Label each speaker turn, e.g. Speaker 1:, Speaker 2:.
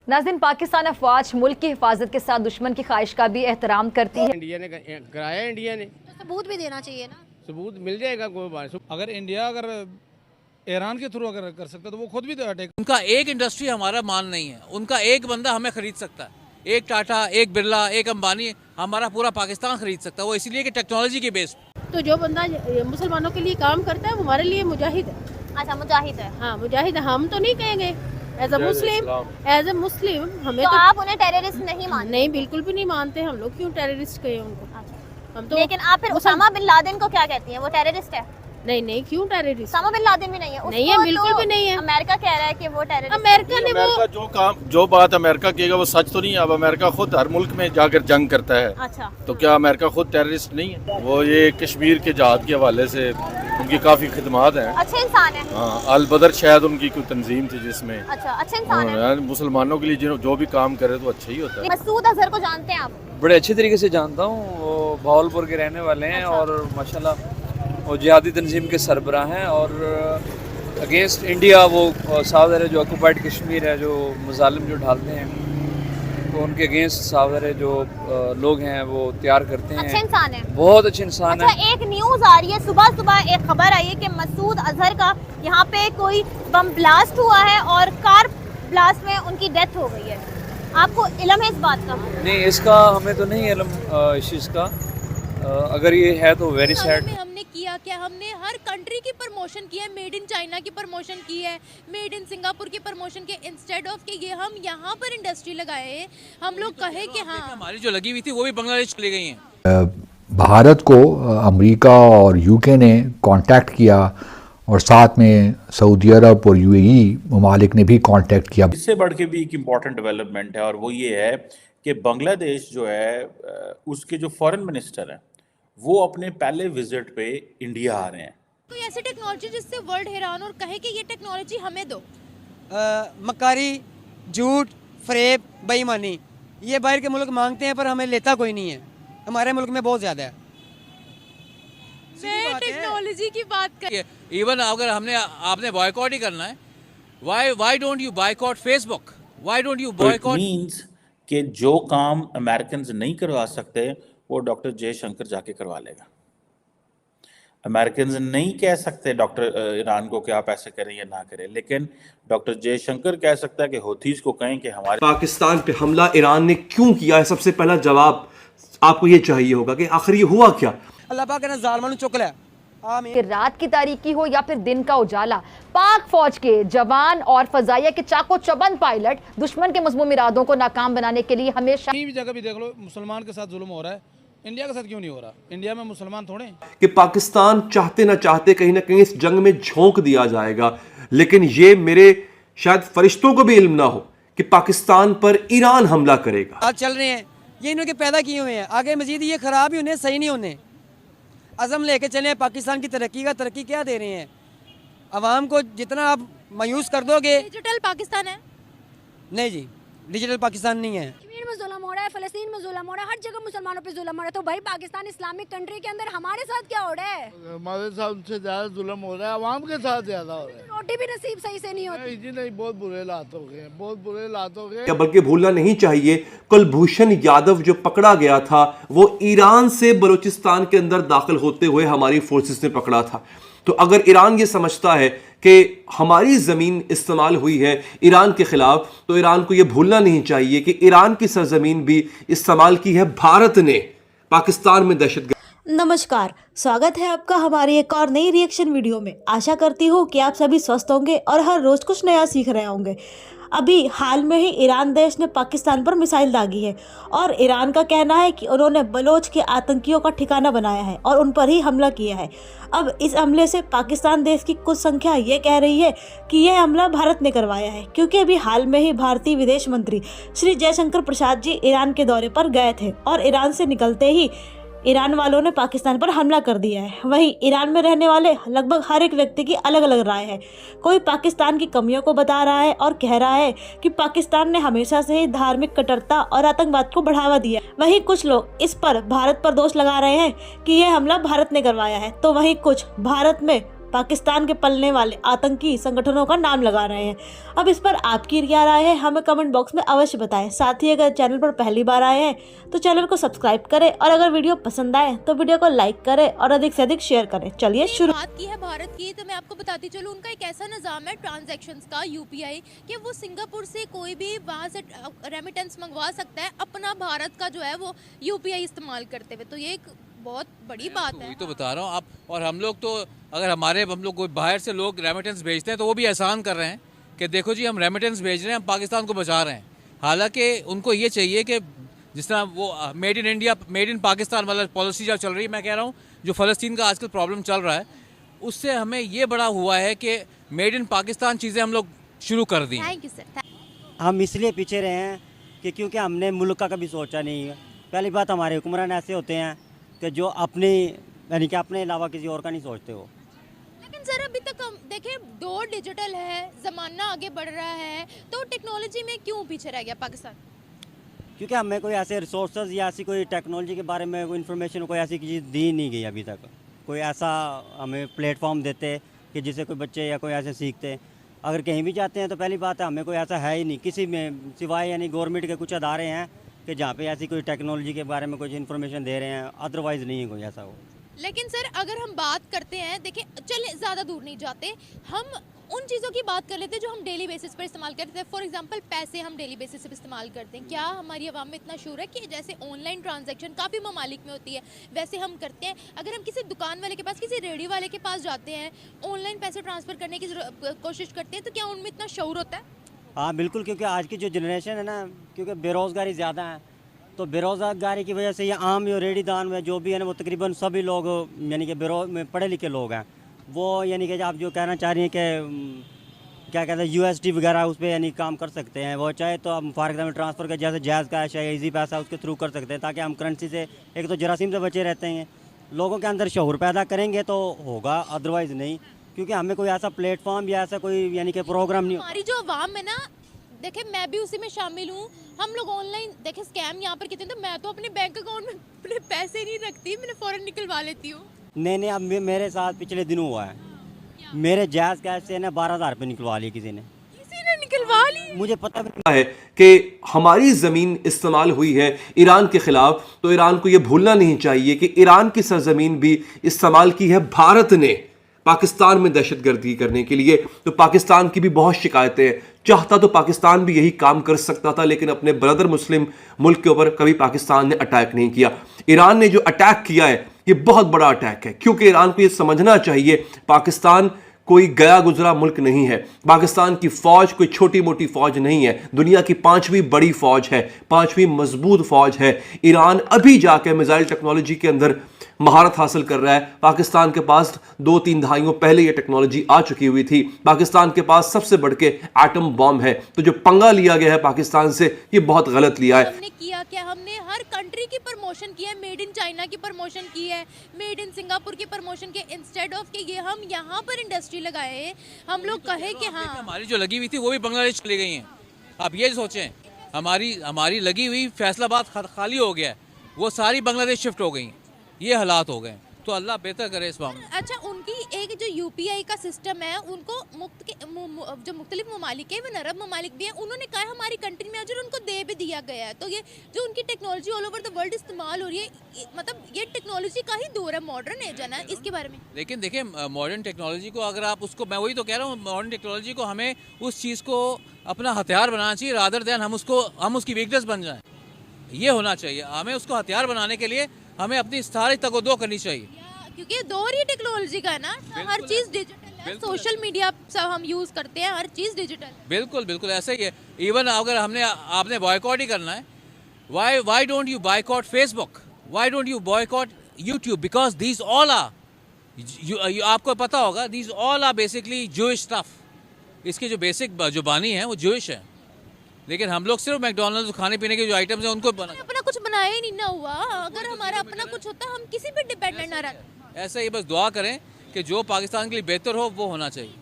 Speaker 1: नाज़रीन, पाकिस्तान अफवाज मुल्क की हिफाजत के साथ दुश्मन की ख्वाहिश का भी एहतराम करती है।
Speaker 2: इंडिया ने कराया, इंडिया ने
Speaker 3: तो सबूत भी देना चाहिए ना।
Speaker 2: सबूत मिल जाएगा कोई बात।
Speaker 4: अगर इंडिया ईरान के थ्रू अगर कर सकता तो वो खुद भी तो अटैक।
Speaker 5: उनका एक इंडस्ट्री हमारा माल नहीं है, उनका एक बंदा हमें खरीद सकता है, एक टाटा, एक बिरला, एक अंबानी हमारा पूरा पाकिस्तान खरीद सकता है। वो इसलिए कि टेक्नोलॉजी के बेस।
Speaker 3: तो जो बंदा मुसलमानों के लिए काम करता है वो हमारे लिए मुजाहिद है।
Speaker 6: अच्छा, मुजाहिद है।
Speaker 3: हाँ, मुजाहिद। हम तो नहीं कहेंगे एज ए मुस्लिम हमें
Speaker 6: तो आप उन्हें टेररिस्ट नहीं मानते?
Speaker 3: नहीं, बिल्कुल भी नहीं मानते। हम लोग क्यों टेररिस्ट कहें उनको? हम तो
Speaker 6: लेकिन आप फिर उसामा बिन लादेन को क्या कहती हैं? वो टेररिस्ट है?
Speaker 3: नहीं, क्यों टेररिस्ट?
Speaker 6: उसामा बिन लादेन भी नहीं है?
Speaker 3: नहीं है, बिल्कुल भी नहीं है।
Speaker 6: अमेरिका कह रहा है कि वो टेररिस्ट।
Speaker 3: अमेरिका ने वो
Speaker 7: जो बात अमेरिका कहेगा वो सच तो नहीं है। अब अमेरिका खुद हर मुल्क में जाकर जंग करता है।
Speaker 6: अच्छा,
Speaker 7: तो क्या अमेरिका खुद टेररिस्ट नहीं है? वो ये कश्मीर के जहाद के हवाले से उनकी काफी खिदमात हैं।
Speaker 6: अच्छे इंसान है।
Speaker 7: हाँ, अल बदर शायद उनकी कोई तंजीम थी जिसमें।
Speaker 6: अच्छा, अच्छे इंसान है।
Speaker 7: मुसलमानों के लिए जो भी काम करे तो अच्छा ही होता है।
Speaker 6: मसूद अजहर को जानते हैं आप?
Speaker 8: बड़े अच्छे तरीके से जानता हूँ। वो भावलपुर के रहने वाले हैं।
Speaker 6: अच्छा।
Speaker 8: और माशाल्लाह वो जिहादी तंजीम के सरबराह हैं। और अगेंस्ट इंडिया वो साउथ अरब जो ऑक्यूपाइड कश्मीर है, जो मुजालिम जो ढालते हैं, तो उनके अगेंस्ट साउथ अरब जो लोग हैं वो तैयार करते हैं।
Speaker 6: अच्छे इंसान है,
Speaker 8: बहुत अच्छे इंसान
Speaker 6: अच्छा,
Speaker 8: है।
Speaker 6: एक न्यूज आ रही है, सुबह सुबह एक खबर आई है कि मसूद अजहर का यहाँ पे कोई बम ब्लास्ट हुआ है और कार ब्लास्ट में उनकी डेथ हो गई है। आपको इल्म है इस बात का?
Speaker 8: नहीं, इसका हमें तो नहीं इल्म इस चीज़ का। अगर ये है तो वेरी सैड।
Speaker 9: हमने किया क्या? हमने हर कंट्री की प्रमोशन की है, मेड इन चाइना की प्रमोशन की है, मेड इन सिंगापुर की प्रमोशन की, इंस्टेड ऑफ कि ये हम यहाँ पर इंडस्ट्री लगाए, हम लोग कहे कि हाँ
Speaker 5: हमारी जो लगी हुई थी वो भी बांग्लादेश चली गई हैं।
Speaker 10: भारत को अमेरिका और यूके ने कांटेक्ट किया और साथ में सऊदी अरब और यूएई ममालिक ने भी कांटेक्ट किया।
Speaker 11: इससे बढ़ के भी एक इम्पॉर्टेंट डेवलपमेंट है और वो ये है कि बांग्लादेश जो है उसके जो फॉरेन मिनिस्टर हैं वो अपने पहले विजिट पे इंडिया आ रहे हैं।
Speaker 9: कोई ऐसी टेक्नोलॉजी जिससे वर्ल्ड हैरान और कहे कि ये टेक्नोलॉजी हमें दो।
Speaker 12: मकारी, झूठ, फरेब, बेईमानी, ये बाहर के मुल्क मांगते हैं पर हमें लेता कोई नहीं है। हमारे मुल्क में बहुत ज़्यादा है।
Speaker 9: मैं टेक्नोलॉजी की बात कर,
Speaker 5: इवन अगर आपने बॉयकॉट ही करना है, why don't you boycott Facebook? Why don't you boycott?
Speaker 11: Means कि जो काम अमेरिकन नहीं करवा सकते वो डॉक्टर जयशंकर जाके करवा लेगा। अमेरिकन नहीं कह सकते डॉक्टर ईरान को कि आप ऐसे करें या ना करें, लेकिन डॉक्टर जयशंकर कह सकता है कि हौथीज को कहें कि हमारे
Speaker 13: पाकिस्तान पे हमला ईरान ने क्यों किया है। सबसे पहला जवाब आपको ये चाहिए होगा कि आखिर ये हुआ क्या।
Speaker 12: अल्लाह पाक ने ज़ालिमों चुक लिया।
Speaker 1: कि रात की तारीकी हो या फिर दिन का उजाला, पाक फौज के जवान और फजाइया के चाको चबंद पायलट दुश्मन के मज़मूम इरादों को नाकाम बनाने के लिए हमेशा
Speaker 4: कहीं भी जगह भी देख लो मुसलमान के साथ जुल्म हो रहा है, इंडिया के साथ क्यों नहीं हो रहा? इंडिया में मुसलमान थोड़े
Speaker 13: कि पाकिस्तान चाहते ना चाहते कहीं ना कहीं इस जंग में झोंक दिया जाएगा। लेकिन ये मेरे शायद फरिश्तों को भी इल्म ना हो कि पाकिस्तान पर ईरान हमला करेगा।
Speaker 12: आज चल रहे हैं ये इन्होंने पैदा किए हुए हैं, आगे मजीद ये ख़राब ही होने, सही नहीं होने। अज़म लेके चले पाकिस्तान की तरक्की का। तरक्की क्या दे रहे हैं अवाम को? जितना आप मायूस कर दोगे।
Speaker 9: डिजिटल पाकिस्तान है?
Speaker 12: नहीं जी, डिजिटल पाकिस्तान नहीं है।
Speaker 3: कश्मीर में जुल्म हो रहा है, फ़लस्तीन में जुल्म हो रहा है, हर जगह मुसलमानों पे जुल्म हो रहा है। तो भाई पाकिस्तान इस्लामिक कंट्री के अंदर हमारे साथ क्या हो रहा है?
Speaker 2: हमारे साथ उनसे ज्यादा जुल्म हो रहा है, आवाम के साथ ज्यादा हो रहा है।
Speaker 3: रोटी भी नसीब सही से नहीं होती।
Speaker 2: जी नहीं, बहुत बुरे हालात हो गए, बहुत बुरे हालात हो गए।
Speaker 13: क्या बल्कि भूलना नहीं चाहिए कुलभूषण यादव जो पकड़ा गया था वो ईरान से बलूचिस्तान के अंदर दाखिल होते हुए हमारी फोर्सेस ने पकड़ा था। तो अगर ईरान ये समझता है कि हमारी ज़मीन इस्तेमाल हुई है ईरान के ख़िलाफ़, तो ईरान को ये भूलना नहीं चाहिए कि ईरान की सरजमीन भी इस्तेमाल की है भारत ने पाकिस्तान में दहशतगर्द।
Speaker 14: नमस्कार, स्वागत है आपका हमारी एक और नई रिएक्शन वीडियो में। आशा करती हूँ कि आप सभी स्वस्थ होंगे और हर रोज़ कुछ नया सीख रहे होंगे। अभी हाल में ही ईरान देश ने पाकिस्तान पर मिसाइल दागी है और ईरान का कहना है कि उन्होंने बलोच के आतंकियों का ठिकाना बनाया है और उन पर ही हमला किया है। अब इस हमले से पाकिस्तान देश की कुछ संख्या ये कह रही है कि यह हमला भारत ने करवाया है, क्योंकि अभी हाल में ही भारतीय विदेश मंत्री श्री जयशंकर प्रसाद जी ईरान के दौरे पर गए थे और ईरान से निकलते ही ईरान वालों ने पाकिस्तान पर हमला कर दिया है। वहीं ईरान में रहने वाले लगभग हर एक व्यक्ति की अलग अलग राय है। कोई पाकिस्तान की कमियों को बता रहा है और कह रहा है कि पाकिस्तान ने हमेशा से ही धार्मिक कट्टरता और आतंकवाद को बढ़ावा दिया। वहीं कुछ लोग इस पर भारत पर दोष लगा रहे हैं कि यह हमला भारत ने करवाया है, तो वहीं कुछ भारत में पाकिस्तान के पलने वाले आतंकी संगठनों का नाम लगा रहे हैं। अब इस पर आपकी क्या राय है, हमें कमेंट बॉक्स में अवश्य बताएं। साथ ही अगर चैनल पर पहली बार आए हैं तो चैनल को सब्सक्राइब करें और अगर वीडियो पसंद आए तो वीडियो को लाइक करें और अधिक से अधिक शेयर करें। चलिए शुरू।
Speaker 9: बात की है भारत की, तो मैं आपको बताती चलूँ उनका एक ऐसा निज़ाम है ट्रांजैक्शंस का, यूपीआई, कि वो सिंगापुर से कोई भी वहाँ से रेमिटेंस मंगवा सकता है अपना भारत का जो है वो यूपीआई इस्तेमाल करते हुए। तो ये एक बहुत बड़ी बात है।
Speaker 5: तो बता रहा हूँ आप, और हम लोग तो अगर हम लोग कोई बाहर से लोग रेमिटेंस भेजते हैं तो वो भी एहसान कर रहे हैं कि देखो जी हम रेमिटेंस भेज रहे हैं, हम पाकिस्तान को बचा रहे हैं। हालांकि उनको ये चाहिए कि जिस तरह वो made in India made in Pakistan वाला पॉलिसी जो चल रही है, मैं कह रहा हूँ जो फ़लस्तीन का आजकल प्रॉब्लम चल रहा है, उससे हमें ये बड़ा हुआ है कि मेड इन पाकिस्तान चीज़ें हम लोग शुरू कर दी।
Speaker 9: Thank you sir.
Speaker 15: हम इसलिए पीछे रहे हैं कि क्योंकि हमने मुल्क का कभी सोचा नहीं है। पहली बात, हमारे हुक्मरान ऐसे होते हैं कि जो अपने यानी कि अपने अलावा किसी और का नहीं सोचते हो।
Speaker 9: लेकिन सर अभी तक हम देखें, दौर डिजिटल है, ज़माना आगे बढ़ रहा है, तो टेक्नोलॉजी में क्यों पीछे रह गया पाकिस्तान?
Speaker 15: क्योंकि हमें कोई ऐसे रिसोर्सेज या ऐसी कोई टेक्नोलॉजी के बारे में कोई इन्फॉर्मेशन, कोई ऐसी चीज़ दी नहीं गई अभी तक। कोई ऐसा हमें प्लेटफॉर्म देते कि जिससे कोई बच्चे या कोई ऐसे सीखते। अगर कहीं भी जाते हैं तो पहली बात है हमें कोई ऐसा है ही नहीं किसी में, सिवाय यानी गवर्नमेंट के कुछ अदारे हैं कि जहाँ पे ऐसी कोई टेक्नोलॉजी के बारे में कुछ इन्फॉर्मेशन दे रहे हैं, अदरवाइज़ नहीं है कोई ऐसा हो।
Speaker 9: लेकिन सर अगर हम बात करते हैं, देखिए चलिए ज़्यादा दूर नहीं जाते, हम उन चीज़ों की बात कर लेते हैं जो हम डेली बेसिस पर इस्तेमाल करते हैं। फॉर एग्जांपल पैसे हम डेली बेसिस पर इस्तेमाल करते हैं। क्या हमारी आवाम में इतना शूर है कि जैसे ऑनलाइन ट्रांजैक्शन काफ़ी ममालिक में होती है वैसे हम करते हैं? अगर हम किसी दुकान वाले के पास, किसी रेडी वाले के पास जाते हैं, ऑनलाइन पैसे ट्रांसफ़र करने की कोशिश करते हैं, तो क्या उनमें इतना शऊर होता है?
Speaker 15: हाँ बिल्कुल, क्योंकि आज की जो जनरेशन है ना, क्योंकि बेरोज़गारी ज़्यादा है, तो बेरोज़गारी की वजह से ये आम जो रेडीदान में जो भी है ना, वो तकरीबन सभी लोग यानी कि पढ़े लिखे लोग हैं। वो यानी कि आप जो कहना चाह रही हैं कि क्या कहते हैं USD वगैरह, उस पर यानी काम कर सकते हैं। वो चाहे तो हम फॉर एग्जाम्पल ट्रांसफ़र का जैसे जैज़ कैश है, ईजी पैसा, उसके थ्रू कर सकते हैं, ताकि हम करेंसी से एक तो जरासीम से बचे रहते हैं। लोगों के अंदर शऊर पैदा करेंगे तो होगा, अदरवाइज़ नहीं, क्योंकि हमें कोई ऐसा प्लेटफॉर्म या ऐसा कोई यानी कि प्रोग्राम नहीं।
Speaker 9: हमारी जो आवाम है ना, देखे मैं भी उसी में शामिल हूँ। हम लोग ऑनलाइन देखे स्कैम यहाँ पर कितने, तो मैं तो अपने बैंक अकाउंट में अपने पैसे नहीं रखती, मैंने फ़ौरन निकलवा लेती हूँ।
Speaker 15: नहीं, अब मेरे साथ पिछले दिनों हुआ है। मेरे जायज़ कैश से ना 12,000 रुपये निकलवा लिए किसी ने
Speaker 9: निकलवा ली।
Speaker 15: मुझे पता
Speaker 13: है कि हमारी ज़मीन इस्तेमाल हुई है ईरान के ख़िलाफ़, तो ईरान को ये भूलना नहीं चाहिए कि ईरान की सरजमीन भी इस्तेमाल की है भारत ने पाकिस्तान में दहशतगर्दी करने के लिए। तो पाकिस्तान की भी बहुत शिकायतें हैं। चाहता तो पाकिस्तान भी यही काम कर सकता था, लेकिन अपने ब्रदर मुस्लिम मुल्क के ऊपर कभी पाकिस्तान ने अटैक नहीं किया। ईरान ने जो अटैक किया है ये बहुत बड़ा अटैक है, क्योंकि ईरान को ये समझना चाहिए पाकिस्तान कोई गया गुजरा मुल्क नहीं है। पाकिस्तान की फ़ौज कोई छोटी मोटी फ़ौज नहीं है, दुनिया की 5वीं बड़ी फ़ौज है, 5वीं मजबूत फ़ौज है। ईरान अभी जाके मिसाइल टेक्नोलॉजी के अंदर महारत हासिल कर रहा है। पाकिस्तान के पास 2-3 दहाइयों पहले ये टेक्नोलॉजी आ चुकी हुई थी। पाकिस्तान के पास सबसे बढ़ के एटम बॉम्ब है। तो जो पंगा लिया गया है पाकिस्तान से, ये बहुत गलत लिया है।
Speaker 9: हमने किया क्या? हमने हर कंट्री की प्रमोशन की है, मेड इन चाइना की प्रमोशन की है, मेड इन सिंगापुर की प्रमोशन की, इंस्टेड ऑफ कि ये हम यहाँ पर इंडस्ट्री लगाए, हम लोग कहे कि हाँ
Speaker 5: हमारी जो लगी हुई थी वो भी बांग्लादेश चली गई हैं। आप ये सोचें, हमारी लगी हुई फैसलाबाद खाली हो गया है, वो सारी बांग्लादेश शिफ्ट हो गई। ये हालात हो गए, तो अल्लाह बेहतर करे इस मामले।
Speaker 9: अच्छा, उनकी एक जो UPI का सिस्टम है, उनको जो मुख्तलिफ ममालिक है, वो अरब ममालिक भी हैं, उन्होंने कहा हमारी कंट्री में अजर उनको दे भी दिया गया है। तो ये जो उनकी technology all over the world इस्तेमाल हो रही है, मतलब ये टेक्नोलॉजी का ही दौर है, मॉडर्न एज है ना, इसके बारे में।
Speaker 5: लेकिन देखिए मॉडर्न टेक्नोलॉजी को अगर आप उसको, मैं वही तो कह रहा हूँ, मॉडर्न टेक्नोलॉजी को हमें उस चीज़ को अपना हथियार बनाना चाहिए, रादर देन हम उसकी वीकनेस बन जाएं। ये होना चाहिए। हमें उसको हथियार बनाने के लिए हमें अपनी सारी तगोदो करनी चाहिए,
Speaker 9: क्योंकि दौर ही टेक्नोलॉजी का है ना, हर चीज़ डिजिटल है, सोशल मीडिया सब हम यूज़ करते हैं, हर चीज़ डिजिटल।
Speaker 5: बिल्कुल बिल्कुल ऐसा ही है। इवन अगर आपने बॉयकॉट ही करना है, why don't you boycott Facebook, why don't you boycott YouTube, because these all are, आपको पता होगा, these all are basically Jewish stuff. इसके जो बेसिक जो बानी है वो जूइश है, लेकिन हम लोग सिर्फ मैकडॉनल्ड्स खाने पीने के जो आइटम्स हैं उनको
Speaker 9: अपना कुछ बनाया ही नहीं ना हुआ। अगर हमारा अपना कुछ होता हम किसी पे डिपेंडेंट ना रहते।
Speaker 5: ऐसा ही बस दुआ करें कि जो पाकिस्तान के लिए बेहतर हो वो होना चाहिए।